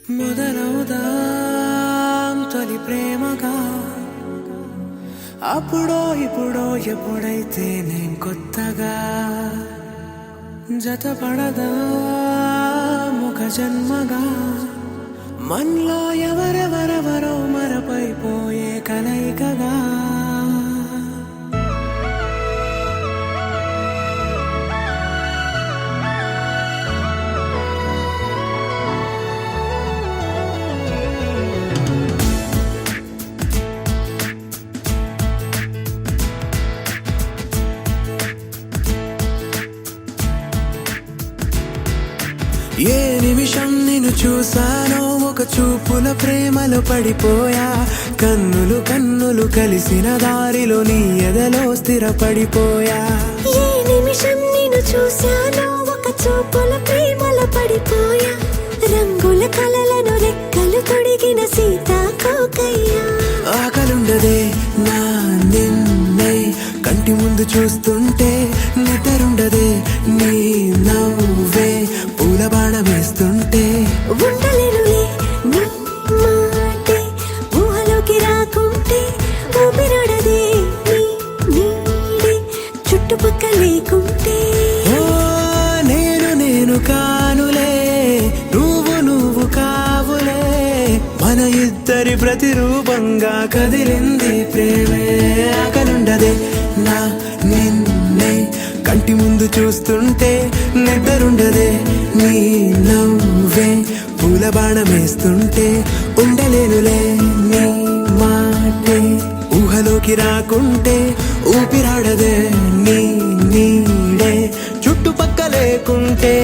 మొదలవుదాం తొలి ప్రేమగా అప్పుడో ఇప్పుడో ఎప్పుడైతే నేను కొత్తగా జతపడదా ముఖ జన్మగా మనలో ఎవరెవరెవరో మరపైపోయే కలయికగా ఏ నిమిషం నిన్ను చూసానో ఒక చూపుల ప్రేమలో పడిపోయా కన్నులు కన్నులు కలిసిన దారిలో నీ ఎదలో స్థిరపడిపోయా ఏ నిమిషం నిన్ను చూసానో ఒక చూపుల ప్రేమలో పడిపోయా రంగుల కలలను రెక్కలు తొడిగిన సీతాకోకయ్యా ఆకలుండదే నా నిన్నే కంటి ముందు చూస్తుంటే నిద్రుండదే నీ నవ్వే పూల బాణం వేస్తుంటే ఉండలేనులే నీ మాటే ఊహలోకి రాకుంటే ఊపిరాడదే నీ నీడే చుట్టుపక్కల లేకుంటే ఓ నేను కానులే నువ్వు కావులే మన ఇద్దరి ప్రతిరూపంగా కదిలింది ప్రేమే ఆకలుండదే నా నిన్నే కంటి ముందు చూస్తుంటే నిద్రుండదే నీ నవ్వే పూల బాణం వేస్తుంటే ఉండలేనులే నీ మాటే ఊహలోకి రాకుంటే ఊపిరాడదే నీ నీడే చుట్టుపక్క లేకుంటే